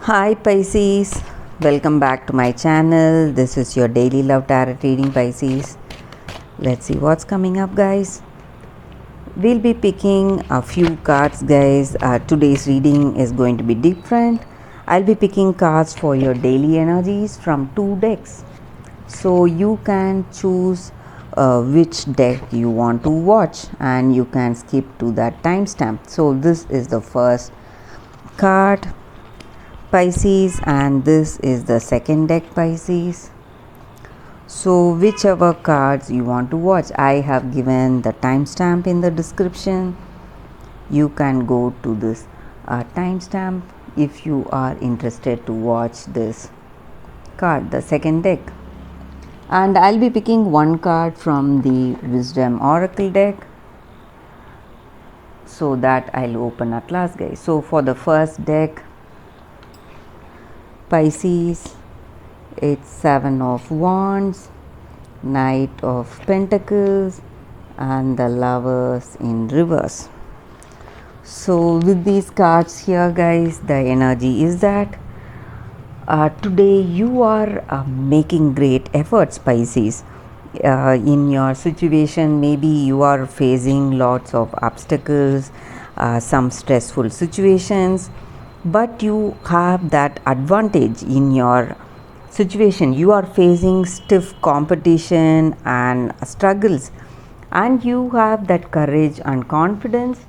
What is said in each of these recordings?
Hi Pisces, welcome back to my channel. This is your daily love tarot reading, Pisces. Let's see what's coming up, guys. We'll be picking a few cards, guys. Today's reading is going to be different. I'll be picking cards for your daily energies from two decks, so you can choose which deck you want to watch and you can skip to that timestamp. So this is the first card, Pisces, and this is the second deck, Pisces. So whichever cards you want to watch, I have given the timestamp in the description. You can go to this timestamp if you are interested to watch this card, the second deck. And I'll be picking one card from the Wisdom Oracle deck, so that I'll open at last, guys. So for the first deck, Pisces, it's Seven of Wands, Knight of Pentacles, and the Lovers in reverse. So with these cards here, guys, the energy is that today you are making great efforts, Pisces. In your situation, maybe you are facing lots of obstacles, some stressful situations, but you have that advantage in your situation. You are facing stiff competition and struggles, and you have that courage and confidence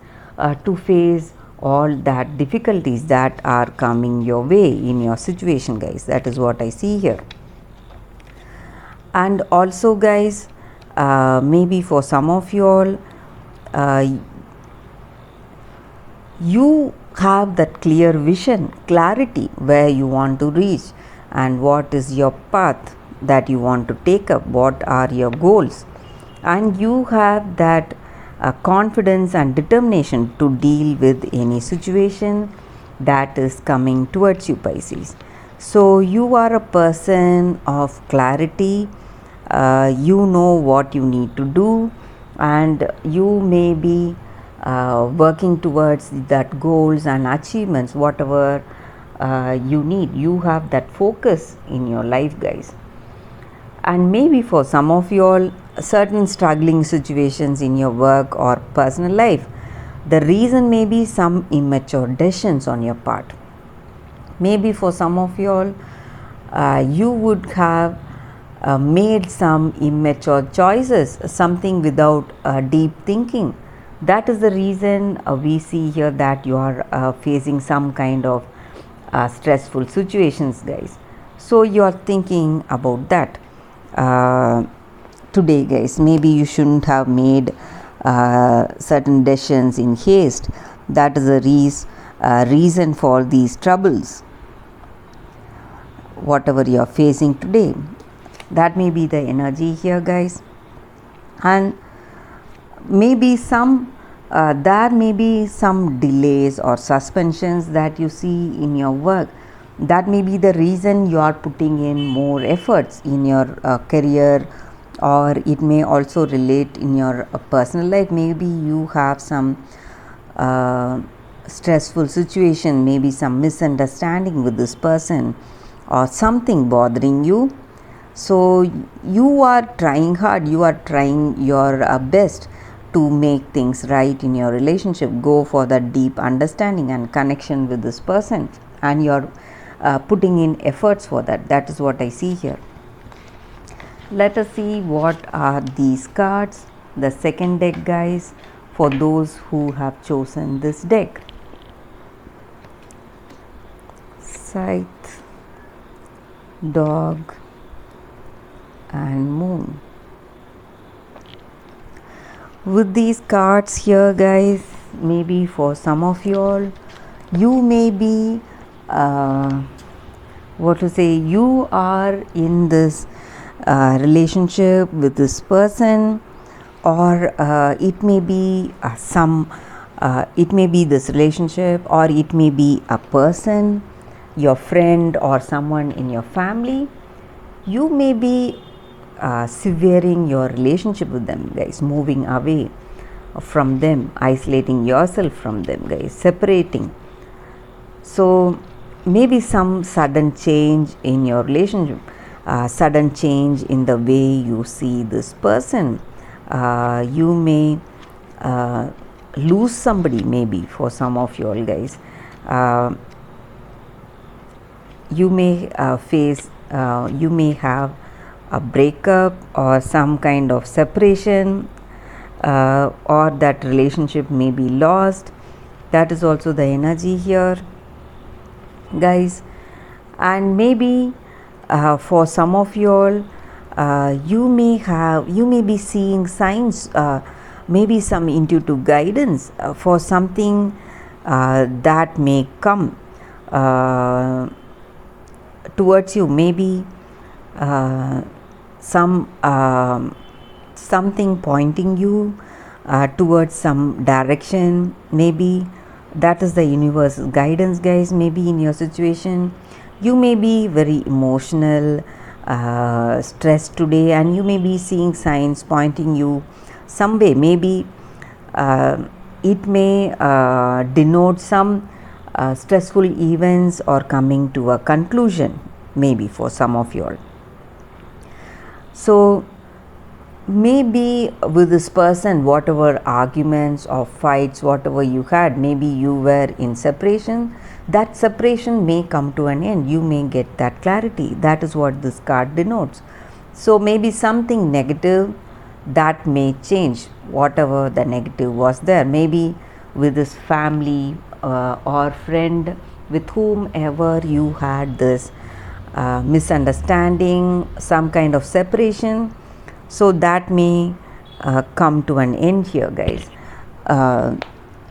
to face all that difficulties that are coming your way in your situation, guys. That is what I see here. And also, guys, maybe for some of you all, you have that clear vision, clarity where you want to reach and what is your path that you want to take up, what are your goals, and you have that confidence and determination to deal with any situation that is coming towards you, Pisces. So you are a person of clarity. You know what you need to do, and you may be working towards that goals and achievements, whatever you need. You have that focus in your life, guys. And maybe for some of you all, certain struggling situations in your work or personal life, the reason may be some immature decisions on your part. Maybe for some of you all, you would have made some immature choices, something without deep thinking. That is the reason we see here that you are facing some kind of stressful situations, guys. So you are thinking about that today, guys. Maybe you shouldn't have made certain decisions in haste. That is the reason for these troubles, whatever you are facing today. That may be the energy here, guys. And maybe there may be some delays or suspensions that you see in your work. That may be the reason you are putting in more efforts in your career, or it may also relate in your personal life. Maybe you have some stressful situation, maybe some misunderstanding with this person or something bothering you. So you are trying hard, you are trying your best to make things right in your relationship. Go for that deep understanding and connection with this person, and you're putting in efforts for that. That is what I see here. Let us see what are these cards, the second deck, guys, for those who have chosen this deck. Scythe, Dog, and Moon. With these cards here, guys, maybe for some of you all, you may be you are in this relationship with this person, or it may be it may be this relationship, or it may be a person, your friend or someone in your family. You may be severing your relationship with them, guys, moving away from them, isolating yourself from them, guys, separating. So maybe some sudden change in your relationship, sudden change in the way you see this person. You may lose somebody, maybe for some of you all guys. You may you may have a breakup or some kind of separation, or that relationship may be lost. That is also the energy here, guys. And maybe for some of you all, you may be seeing signs, maybe some intuitive guidance for something that may come towards you. Maybe something pointing you towards some direction. Maybe that is the universe's guidance, guys. Maybe in your situation you may be very emotional, stressed today, and you may be seeing signs pointing you some way. Maybe it may denote some stressful events or coming to a conclusion, maybe for some of you all. So maybe with this person, whatever arguments or fights, whatever you had, maybe you were in separation. That separation may come to an end. You may get that clarity. That is what this card denotes. So maybe something negative that may change, whatever the negative was there. Maybe with this family or friend, with whomever you had this misunderstanding, some kind of separation. So that may come to an end here, guys.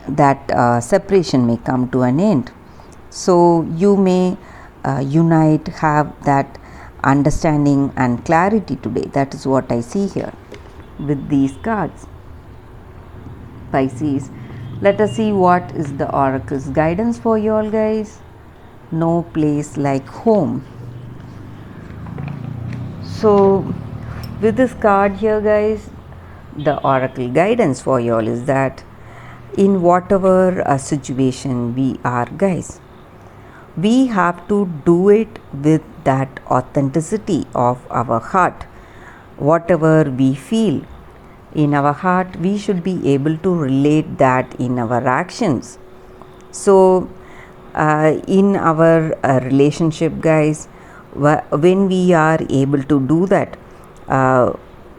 That separation may come to an end. So you may unite, have that understanding and clarity today. That is what I see here with these cards, Pisces. Let us see what is the oracle's guidance for you all, guys. No place like home. So with this card here, guys, the oracle guidance for you all is that in whatever situation we are, guys, we have to do it with that authenticity of our heart. Whatever we feel in our heart, we should be able to relate that in our actions. So in our relationship, guys, when we are able to do that,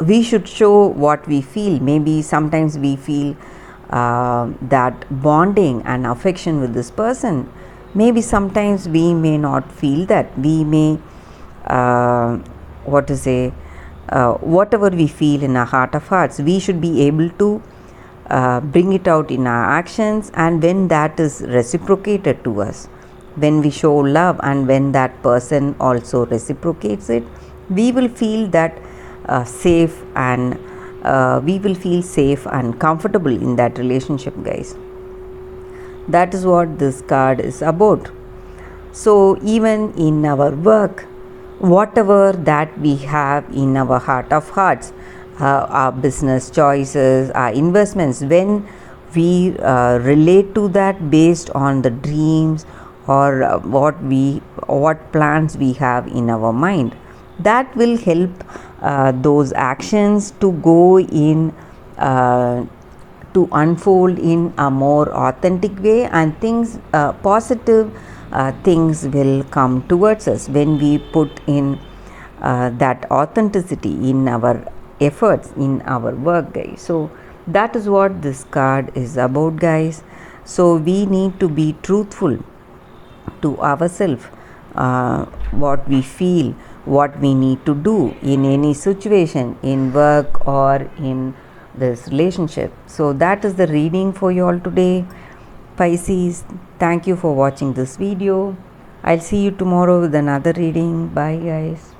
we should show what we feel. Maybe sometimes we feel that bonding and affection with this person. Maybe sometimes we may not feel that. We may whatever we feel in our heart of hearts, we should be able to bring it out in our actions. And when that is reciprocated to us, when we show love and when that person also reciprocates it, we will feel that safe, and we will feel safe and comfortable in that relationship, guys. That is what this card is about. So even in our work, whatever that we have in our heart of hearts, our business choices, our investments, when we relate to that based on the dreams or what plans we have in our mind, that will help those actions to go in to unfold in a more authentic way, and things positive things will come towards us when we put in that authenticity in our efforts, in our work, guys. So that is what this card is about, guys. So we need to be truthful to ourselves, what we feel, what we need to do in any situation, in work or in this relationship. So that is the reading for you all today, Pisces. Thank you for watching this video. I'll see you tomorrow with another reading. Bye, guys.